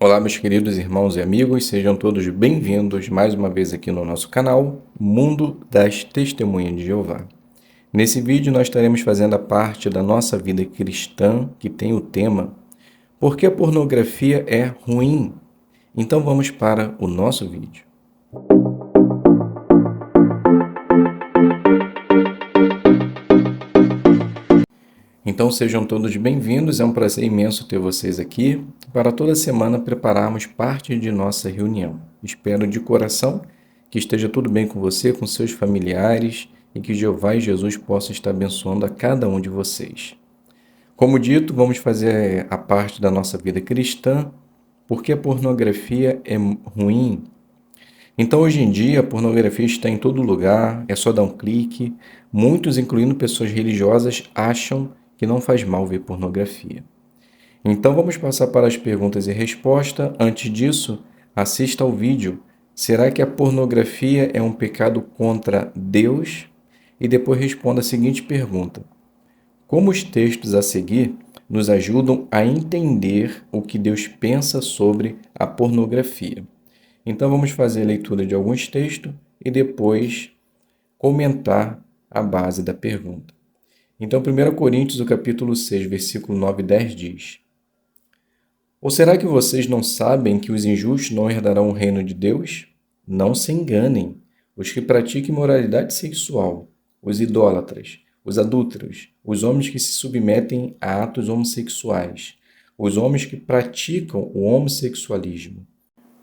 Olá, meus queridos irmãos e amigos, sejam todos bem-vindos mais uma vez aqui no nosso canal Mundo das Testemunhas de Jeová. Nesse vídeo nós estaremos fazendo a parte da nossa vida cristã que tem o tema Por que a pornografia é ruim? Então vamos para o nosso vídeo. Então sejam todos bem-vindos, é um prazer imenso ter vocês aqui para toda semana prepararmos parte de nossa reunião. Espero de coração que esteja tudo bem com você, com seus familiares e que Jeová e Jesus possam estar abençoando a cada um de vocês. Como dito, vamos fazer a parte da nossa vida cristã, porque a pornografia é ruim. Então, hoje em dia, a pornografia está em todo lugar, é só dar um clique. Muitos, incluindo pessoas religiosas, acham que não faz mal ver pornografia. Então, vamos passar para as perguntas e respostas. Antes disso, assista ao vídeo. Será que a pornografia é um pecado contra Deus? E depois responda a seguinte pergunta: como os textos a seguir nos ajudam a entender o que Deus pensa sobre a pornografia? Então vamos fazer a leitura de alguns textos e depois comentar a base da pergunta. Então 1 Coríntios, o capítulo 6, versículo 9 e 10 diz: Ou será que vocês não sabem que os injustos não herdarão o reino de Deus? Não se enganem. Os que praticam imoralidade sexual, os idólatras, os adúlteros, os homens que se submetem a atos homossexuais, os homens que praticam o homossexualismo,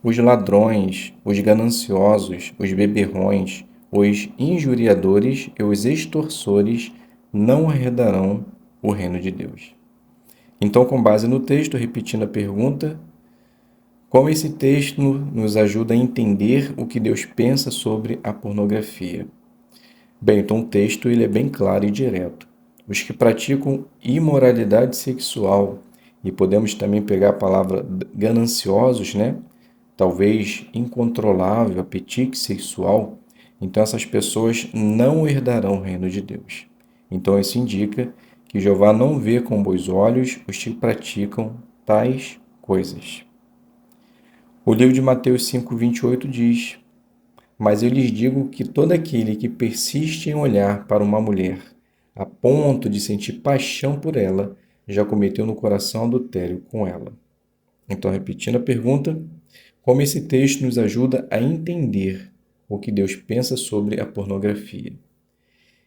os ladrões, os gananciosos, os beberrões, os injuriadores e os extorsores não herdarão o reino de Deus. Então, com base no texto, repetindo a pergunta, como esse texto nos ajuda a entender o que Deus pensa sobre a pornografia? Bem, então o texto ele é bem claro e direto. Os que praticam imoralidade sexual, e podemos também pegar a palavra gananciosos, né? Talvez incontrolável apetite sexual, então essas pessoas não herdarão o reino de Deus. Então isso indica que Jeová não vê com bons olhos os que praticam tais coisas. O livro de Mateus 5:28 diz: Mas eu lhes digo que todo aquele que persiste em olhar para uma mulher a ponto de sentir paixão por ela, já cometeu no coração adultério com ela. Então, repetindo a pergunta, como esse texto nos ajuda a entender o que Deus pensa sobre a pornografia?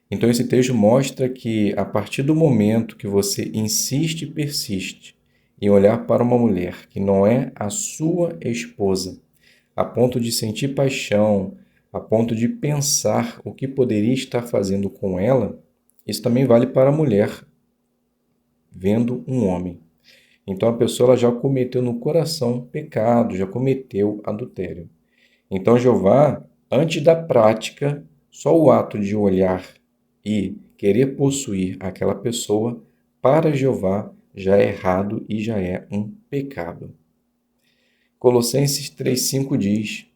Então, esse texto mostra que, a partir do momento que você insiste e persiste em olhar para uma mulher que não é a sua esposa, a ponto de sentir paixão, a ponto de pensar o que poderia estar fazendo com ela, isso também vale para a mulher vendo um homem. Então a pessoa ela já cometeu no coração pecado, já cometeu adultério. Então Jeová, antes da prática, só o ato de olhar e querer possuir aquela pessoa, para Jeová já é errado e já é um pecado. Colossenses 3,5 diz: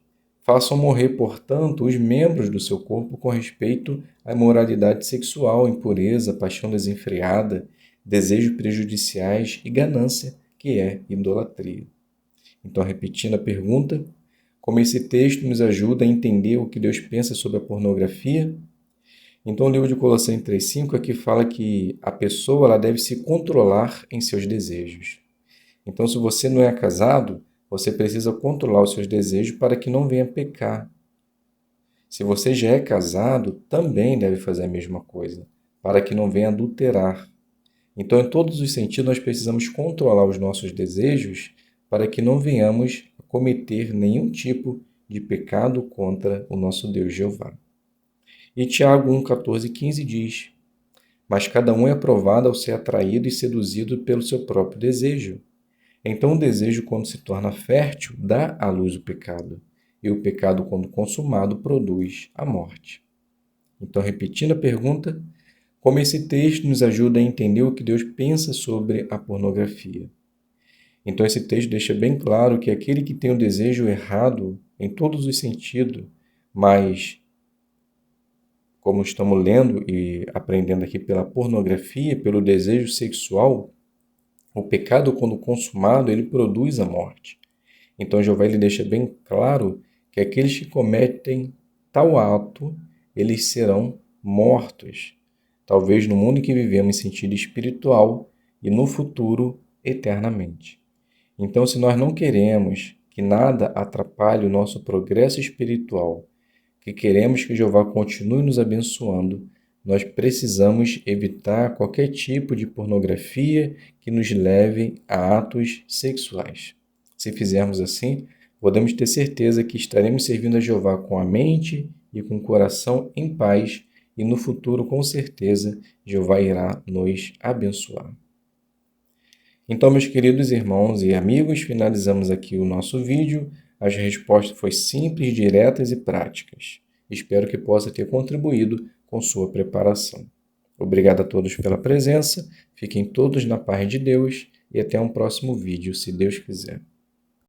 Façam morrer, portanto, os membros do seu corpo com respeito à imoralidade sexual, impureza, paixão desenfreada, desejos prejudiciais e ganância, que é idolatria. Então, repetindo a pergunta, como esse texto nos ajuda a entender o que Deus pensa sobre a pornografia? Então, o livro de Colossenses 3,5 aqui fala que a pessoa ela deve se controlar em seus desejos. Então, se você não é casado, você precisa controlar os seus desejos para que não venha pecar. Se você já é casado, também deve fazer a mesma coisa, para que não venha adulterar. Então, em todos os sentidos, nós precisamos controlar os nossos desejos para que não venhamos a cometer nenhum tipo de pecado contra o nosso Deus Jeová. E Tiago 1, 14 e 15 diz: Mas cada um é aprovado ao ser atraído e seduzido pelo seu próprio desejo. Então o desejo, quando se torna fértil, dá à luz o pecado. E o pecado, quando consumado, produz a morte. Então, repetindo a pergunta, como esse texto nos ajuda a entender o que Deus pensa sobre a pornografia? Então, esse texto deixa bem claro que aquele que tem o desejo errado em todos os sentidos, mas, como estamos lendo e aprendendo aqui pela pornografia, pelo desejo sexual, o pecado, quando consumado, ele produz a morte. Então Jeová ele deixa bem claro que aqueles que cometem tal ato, eles serão mortos, talvez no mundo em que vivemos em sentido espiritual e no futuro eternamente. Então, se nós não queremos que nada atrapalhe o nosso progresso espiritual, que queremos que Jeová continue nos abençoando, nós precisamos evitar qualquer tipo de pornografia que nos leve a atos sexuais. Se fizermos assim, podemos ter certeza que estaremos servindo a Jeová com a mente e com o coração em paz, e no futuro, com certeza, Jeová irá nos abençoar. Então, meus queridos irmãos e amigos, finalizamos aqui o nosso vídeo. As respostas foram simples, diretas e práticas. Espero que possa ter contribuído com sua preparação. Obrigado a todos pela presença, fiquem todos na paz de Deus e até um próximo vídeo, se Deus quiser.